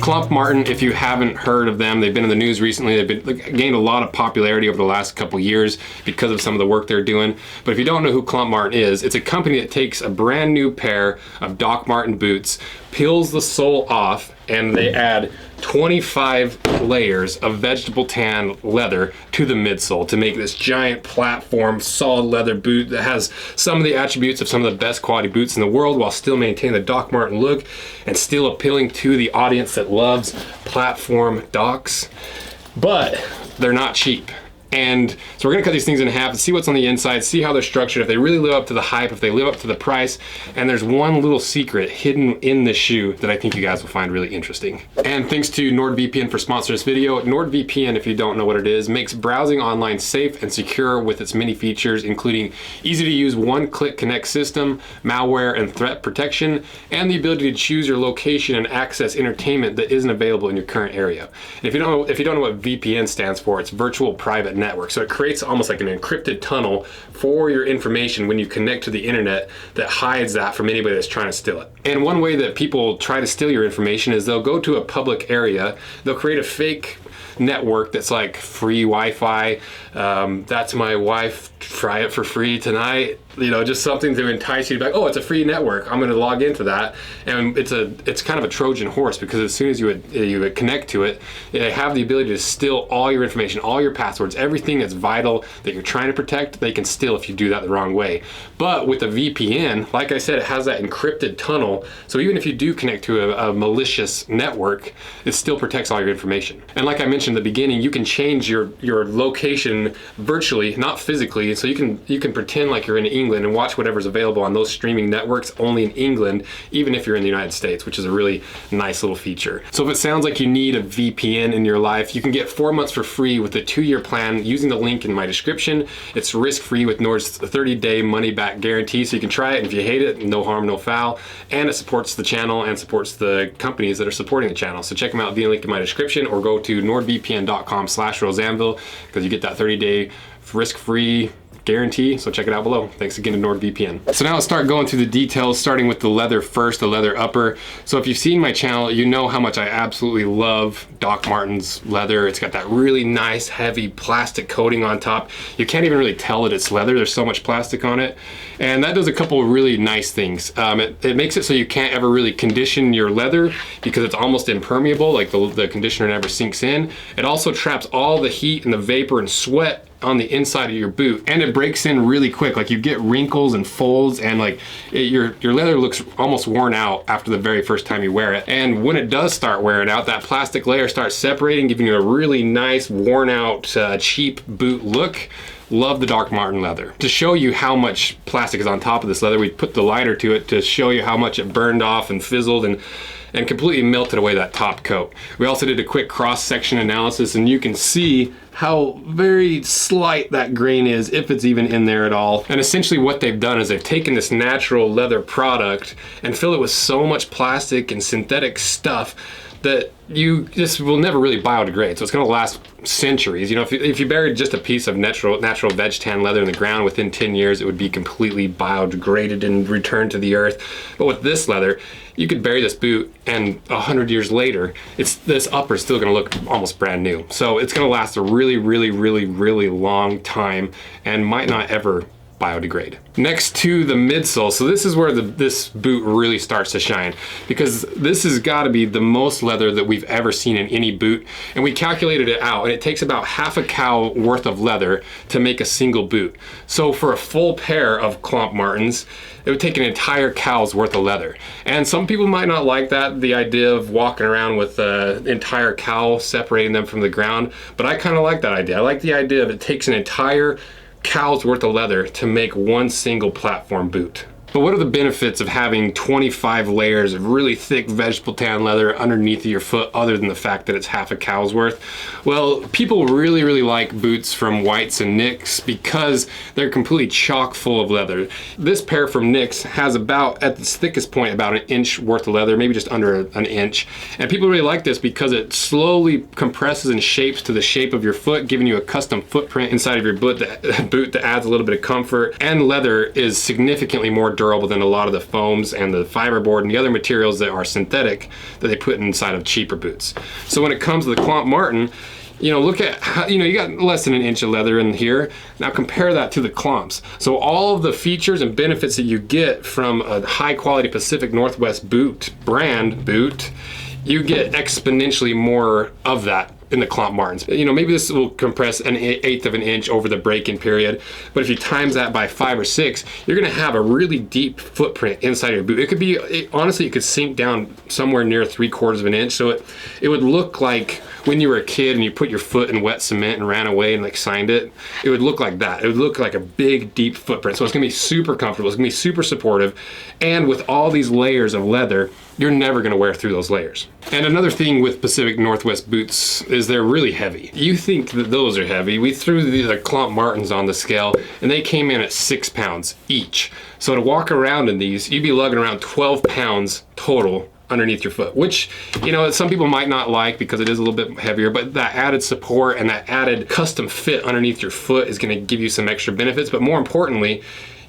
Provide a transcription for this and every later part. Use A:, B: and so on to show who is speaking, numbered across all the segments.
A: Clomp Martin, if you haven't heard of them, they've been in the news recently. They've gained a lot of popularity over the last couple years because of some of the work they're doing. But if you don't know who Clomp Martin is, it's a company that takes a brand new pair of Doc Marten boots, peels the sole off, and they add 25 layers of vegetable tan leather to the midsole to make this giant platform solid leather boot that has some of the attributes of some of the best quality boots in the world while still maintaining the Doc Marten look and still appealing to the audience that loves platform Docs. But they're not cheap. And so we're gonna cut these things in half and see what's on the inside, see how they're structured, if they really live up to the hype, if they live up to the price. And there's one little secret hidden in the shoe that I think you guys will find really interesting. And thanks to NordVPN for sponsoring this video. NordVPN, if you don't know what it is, makes browsing online safe and secure with its many features, including easy to use one-click connect system, malware and threat protection, and the ability to choose your location and access entertainment that isn't available in your current area. And if you don't know what VPN stands for, it's virtual private network. So it creates almost like an encrypted tunnel for your information when you connect to the internet that hides that from anybody that's trying to steal it. And one way that people try to steal your information is they'll go to a public area, they'll create a fake network that's like free Wi-Fi, that's my wife, try it for free tonight, you know, just something to entice you to be like, oh, it's a free network, I'm going to log into that. And it's kind of a Trojan horse, because as soon as you would connect to it, they have the ability to steal all your information, all your passwords, everything that's vital that you're trying to protect, they can steal if you do that the wrong way. But with a VPN, like I said, it has that encrypted tunnel, so even if you do connect to a malicious network, it still protects all your information. And like I mentioned in the beginning, you can change your location virtually, not physically, so you can pretend like you're in England and watch whatever's available on those streaming networks only in England, even if you're in the United States, which is a really nice little feature. So if it sounds like you need a VPN in your life, you can get 4 months for free with a 2-year plan using the link in my description. It's risk-free with Nord's 30-day money-back guarantee, so you can try it, and if you hate it, no harm, no foul. And it supports the channel and supports the companies that are supporting the channel. So check them out via link in my description, or go to nordvpn.com/roseanvil, because you get that 30-day risk-free guarantee. So check it out below. Thanks again to NordVPN. So now let's start going through the details, starting with the leather first, the leather upper. So if you've seen my channel, you know how much I absolutely love Doc Martens leather. It's got that really nice, heavy plastic coating on top. You can't even really tell that it's leather. There's so much plastic on it. And that does a couple of really nice things. It makes it so you can't ever really condition your leather because it's almost impermeable, like the conditioner never sinks in. It also traps all the heat and the vapor and sweat on the inside of your boot, and it breaks in really quick. Like, you get wrinkles and folds, and like your leather looks almost worn out after the very first time you wear it. And when it does start wearing out, that plastic layer starts separating, giving you a really nice worn out cheap boot look. Love the Doc Marten leather. To show you how much plastic is on top of this leather, we put the lighter to it to show you how much it burned off and fizzled and completely melted away that top coat. We also did a quick cross-section analysis, and you can see how very slight that grain is, if it's even in there at all. And essentially what they've done is they've taken this natural leather product and filled it with so much plastic and synthetic stuff that this will never really biodegrade. So it's gonna last centuries. You know, if you buried just a piece of natural veg tan leather in the ground, within 10 years, it would be completely biodegraded and returned to the earth. But with this leather, you could bury this boot, and 100 years later, this upper is still gonna look almost brand new. So it's gonna last a really, really, really, really long time, and might not ever biodegrade. Next to the midsole, so this is where this boot really starts to shine, because this has got to be the most leather that we've ever seen in any boot, and we calculated it out, and it takes about half a cow worth of leather to make a single boot. So for a full pair of Clomp Martens, it would take an entire cow's worth of leather. And some people might not like that, the idea of walking around with an entire cow separating them from the ground, but I kind of like that idea. I like the idea of it takes an entire cow's worth of leather to make one single platform boot. But what are the benefits of having 25 layers of really thick vegetable tan leather underneath of your foot, other than the fact that it's half a cow's worth? Well, people really, really like boots from Whites and Nicks because they're completely chock full of leather. This pair from Nicks has about, at its thickest point, about an inch worth of leather, maybe just under an inch. And people really like this because it slowly compresses and shapes to the shape of your foot, giving you a custom footprint inside of your boot that adds a little bit of comfort. And leather is significantly more durable than a lot of the foams and the fiberboard and the other materials that are synthetic that they put inside of cheaper boots. So when it comes to the Clomp Martin, you know, look at how, you know, you got less than an inch of leather in here. Now compare that to the Clomps. So all of the features and benefits that you get from a high quality Pacific Northwest boot, brand boot, you get exponentially more of that in the Clomp Martins. You know, maybe this will compress an 1/8 of an inch over the break-in period, but if you times that by 5 or 6, you're gonna have a really deep footprint inside your boot. It could be, honestly, it could sink down somewhere near 3/4 of an inch, so it would look like when you were a kid and you put your foot in wet cement and ran away and like signed it, it would look like that. It would look like a big, deep footprint. So it's gonna be super comfortable, it's gonna be super supportive, and with all these layers of leather, you're never gonna wear through those layers. And another thing with Pacific Northwest boots is they're really heavy. You think that those are heavy. We threw the Clomp Martins on the scale and they came in at 6 pounds each. So to walk around in these, you'd be lugging around 12 pounds total underneath your foot, which, you know, some people might not like because it is a little bit heavier, but that added support and that added custom fit underneath your foot is gonna give you some extra benefits. But more importantly,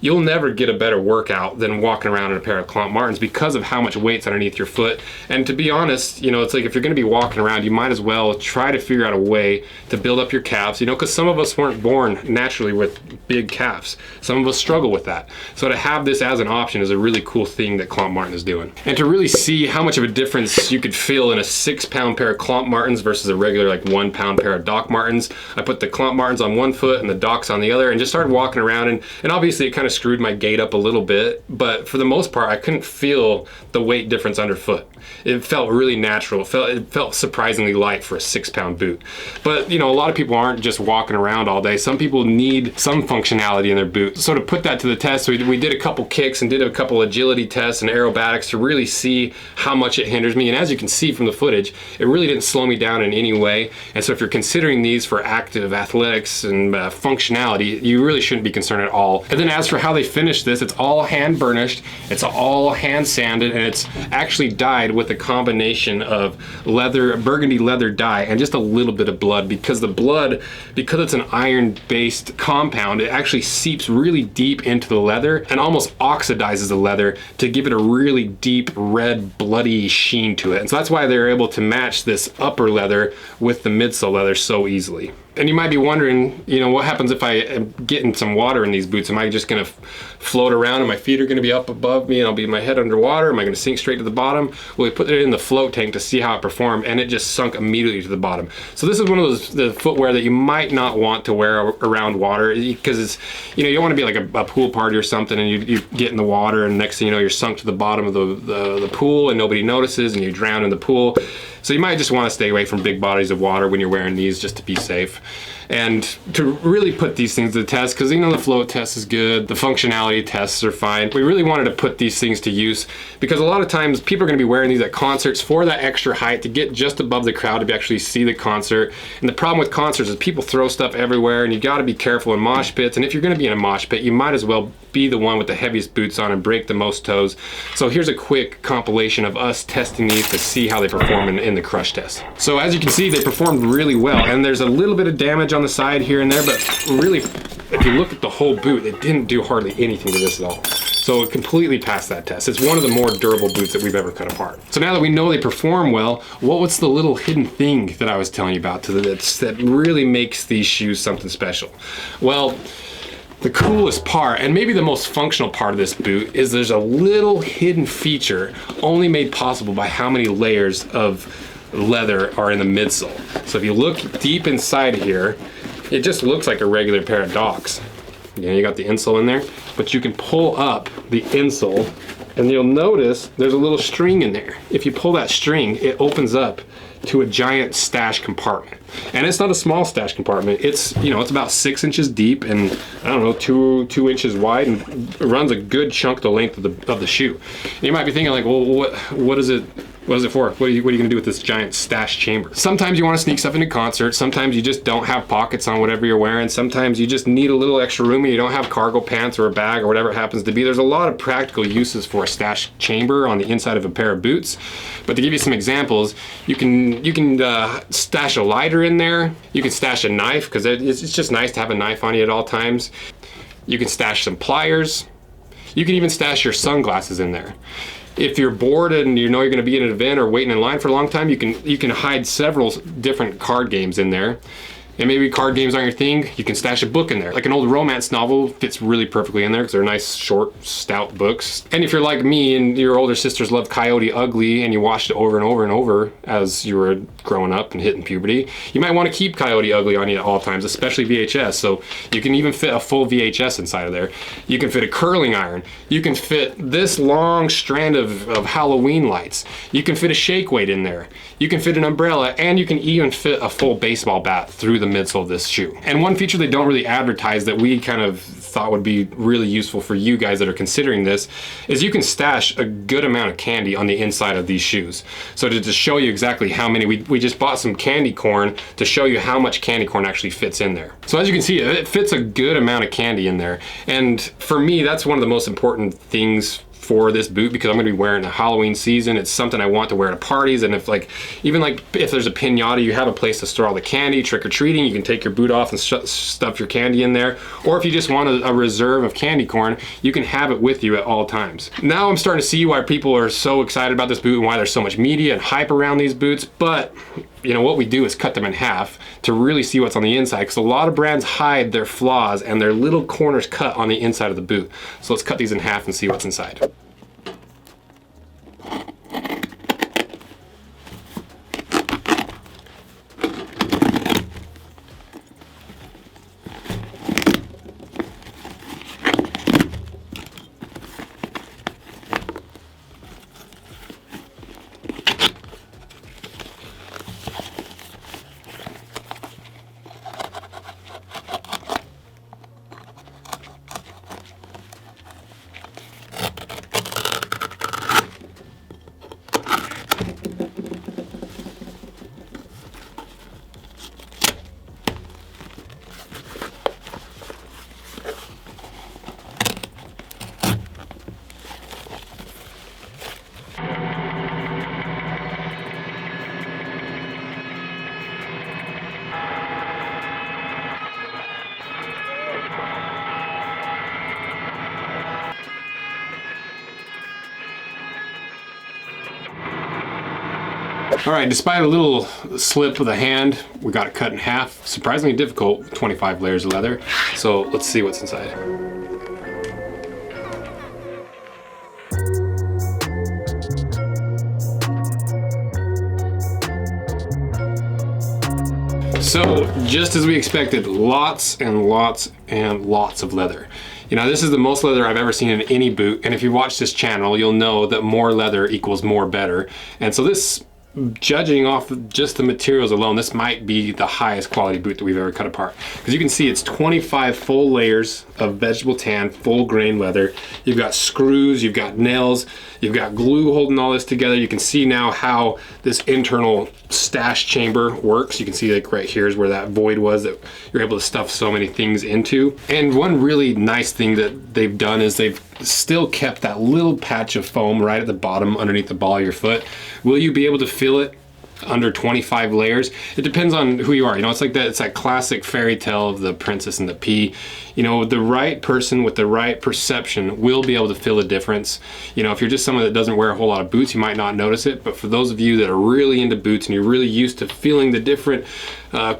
A: you'll never get a better workout than walking around in a pair of Clomp Martins because of how much weight's underneath your foot. And to be honest, you know, it's like if you're gonna be walking around, you might as well try to figure out a way to build up your calves, you know, because some of us weren't born naturally with big calves. Some of us struggle with that. So to have this as an option is a really cool thing that Clomp Martin is doing. And to really see how much of a difference you could feel in a 6-pound pair of Clomp Martins versus a regular like 1-pound pair of Doc Martens, I put the Clomp Martins on one foot and the Docs on the other and just started walking around, and obviously it kind of screwed my gait up a little bit, but for the most part I couldn't feel the weight difference underfoot. It felt really natural. It felt surprisingly light for a 6-pound boot. But you know, a lot of people aren't just walking around all day. Some people need some functionality in their boot. So to put that to the test, we did a couple kicks and did a couple agility tests and aerobatics to really see how much it hinders me. And as you can see from the footage, it really didn't slow me down in any way. And so if you're considering these for active athletics and functionality, you really shouldn't be concerned at all. And then as for how they finish this, it's all hand burnished, it's all hand sanded, and it's actually dyed with a combination of leather, burgundy leather dye, and just a little bit of blood, because the blood, because it's an iron-based compound, it actually seeps really deep into the leather and almost oxidizes the leather to give it a really deep red bloody sheen to it. And so that's why they're able to match this upper leather with the midsole leather so easily. And you might be wondering, you know, what happens if I am getting some water in these boots? Am I just gonna float around and my feet are gonna be up above me and I'll be my head underwater? Am I gonna sink straight to the bottom? Well, we put it in the float tank to see how it performed, and it just sunk immediately to the bottom. So this is one of those the footwear that you might not want to wear around water, because it's, you know, you don't want to be like a pool party or something and you get in the water and next thing you know you're sunk to the bottom of the pool and nobody notices and you drown in the pool. So you might just want to stay away from big bodies of water when you're wearing these, just to be safe. And to really put these things to the test, because you know the float test is good, the functionality tests are fine, we really wanted to put these things to use, because a lot of times people are going to be wearing these at concerts for that extra height to get just above the crowd to actually see the concert. And the problem with concerts is people throw stuff everywhere, and you got to be careful in mosh pits. And if you're going to be in a mosh pit, you might as well be the one with the heaviest boots on and break the most toes. So here's a quick compilation of us testing these to see how they perform in the crush test. So as you can see, they performed really well, and there's a little bit of damage on the side here and there, but really, if you look at the whole boot, it didn't do hardly anything to this at all. So it completely passed that test. It's one of the more durable boots that we've ever cut apart. So now that we know they perform well, what's the little hidden thing that I was telling you about that really makes these shoes something special? Well, the coolest part, and maybe the most functional part of this boot, is there's a little hidden feature only made possible by how many layers of leather are in the midsole. So if you look deep inside here, it just looks like a regular pair of Docs. You know, you got the insole in there, but you can pull up the insole and you'll notice there's a little string in there. If you pull that string, it opens up to a giant stash compartment. And it's not a small stash compartment. It's, you know, it's about 6 inches deep and I don't know, two inches wide, and runs a good chunk of the length of the shoe. And you might be thinking like, well, what is it? What is it for? What are you gonna do with this giant stash chamber? Sometimes you wanna sneak stuff into concerts. Sometimes you just don't have pockets on whatever you're wearing. Sometimes you just need a little extra room and you don't have cargo pants or a bag or whatever it happens to be. There's a lot of practical uses for a stash chamber on the inside of a pair of boots. But to give you some examples, you can stash a lighter in there. You can stash a knife, because it's just nice to have a knife on you at all times. You can stash some pliers. You can even stash your sunglasses in there. If you're bored and you know you're going to be in an event or waiting in line for a long time, you can hide several different card games in there. And maybe card games aren't your thing, you can stash a book in there. Like an old romance novel fits really perfectly in there because they're nice, short, stout books. And if you're like me and your older sisters loved Coyote Ugly and you watched it over and over and over as you were growing up and hitting puberty, you might want to keep Coyote Ugly on you at all times, especially VHS. So you can even fit a full VHS inside of there. You can fit a curling iron. You can fit this long strand of Halloween lights. You can fit a shake weight in there. You can fit an umbrella, and you can even fit a full baseball bat through the midsole of this shoe. And one feature they don't really advertise that we kind of thought would be really useful for you guys that are considering this is you can stash a good amount of candy on the inside of these shoes. So to just show you exactly how many, we just bought some candy corn to show you how much candy corn actually fits in there. So as you can see, it fits a good amount of candy in there. And for me, that's one of the most important things for this boot because I'm going to be wearing a Halloween season. It's something I want to wear to parties, and if even if there's a piñata, you have a place to store all the candy, trick-or-treating, you can take your boot off and stuff your candy in there. Or if you just want a reserve of candy corn, you can have it with you at all times. Now I'm starting to see why people are so excited about this boot and why there's so much media and hype around these boots, but you know what we do is cut them in half to really see what's on the inside, because a lot of brands hide their flaws and their little corners cut on the inside of the boot. So let's cut these in half and see what's inside. All right, despite a little slip of the hand, we got it cut in half. Surprisingly difficult with 25 layers of leather. So let's see what's inside. So just as we expected, lots and lots and lots of leather. You know, this is the most leather I've ever seen in any boot, and if you watch this channel, you'll know that more leather equals more better. And so this, judging off of just the materials alone, this might be the highest quality boot that we've ever cut apart. Because you can see it's 25 full layers of vegetable tan, full grain leather. You've got screws, you've got nails, you've got glue holding all this together. You can see now how this internal stash chamber works. You can see like right here is where that void was that you're able to stuff so many things into. And one really nice thing that they've done is they've still kept that little patch of foam right at the bottom underneath the ball of your foot. Will you be able to feel it under 25 layers? It depends on who you are. You know, it's like that, it's that classic fairy tale of the princess and the pea. You know, the right person with the right perception will be able to feel the difference. You know, if you're just someone that doesn't wear a whole lot of boots, you might not notice it, but for those of you that are really into boots and you're really used to feeling the different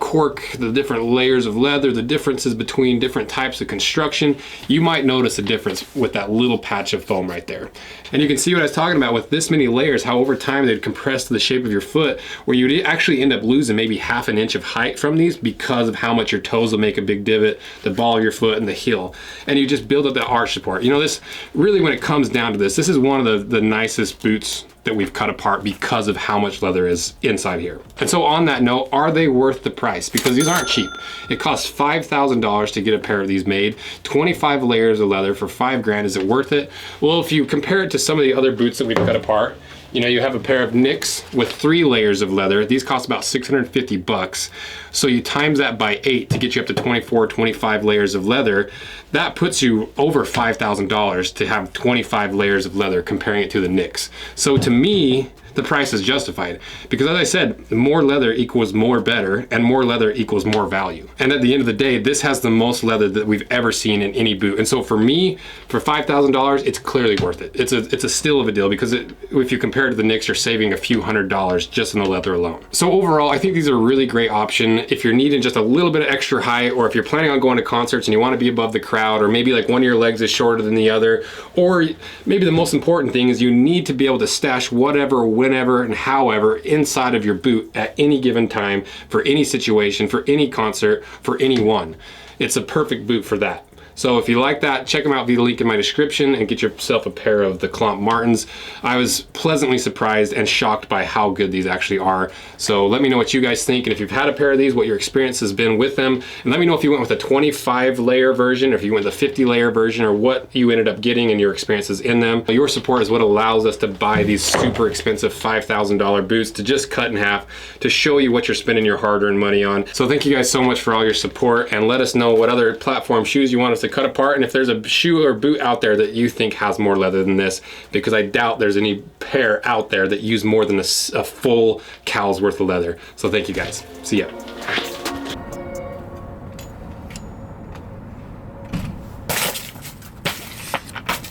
A: cork, the different layers of leather, the differences between different types of construction, you might notice a difference with that little patch of foam right there. And you can see what I was talking about with this many layers, how over time they'd compress to the shape of your foot, where you would actually end up losing maybe half an inch of height from these because of how much your toes will make a big divot, the ball of your foot and the heel. And you just build up that arch support. You know, this really, when it comes down to this is one of the nicest boots that we've cut apart because of how much leather is inside here. And so on that note, are they worth the price? Because these aren't cheap. It costs $5,000 to get a pair of these made. 25 layers of leather for $5 grand. Is it worth it? Well, if you compare it to some of the other boots that we've cut apart, you know, you have a pair of Nicks with 3 layers of leather. These cost about 650 bucks. So you times that by 8 to get you up to 24, 25 layers of leather. That puts you over $5,000 to have 25 layers of leather, comparing it to the Nicks. So to me, the price is justified. Because as I said, more leather equals more better, and more leather equals more value. And at the end of the day, this has the most leather that we've ever seen in any boot. And so for me, for $5,000, it's clearly worth it. It's a steal of a deal, because if you compare it to the Nicks, you're saving a few $100s just in the leather alone. So overall, I think these are a really great option if you're needing just a little bit of extra height, or if you're planning on going to concerts and you want to be above the crowd, or maybe like one of your legs is shorter than the other, or maybe the most important thing is you need to be able to stash whatever, whenever, and however inside of your boot at any given time, for any situation, for any concert, for anyone. It's a perfect boot for that. So if you like that, check them out via the link in my description and get yourself a pair of the Clomp Martins. I was pleasantly surprised and shocked by how good these actually are. So let me know what you guys think, and if you've had a pair of these, what your experience has been with them. And let me know if you went with a 25 layer version, or if you went with a 50 layer version, or what you ended up getting and your experiences in them. Your support is what allows us to buy these super expensive $5,000 boots, to just cut in half, to show you what you're spending your hard-earned money on. So thank you guys so much for all your support, and let us know what other platform shoes you want us to cut apart, and if there's a shoe or boot out there that you think has more leather than this, because I doubt there's any pair out there that use more than a full cow's worth of leather. So thank you guys. See ya.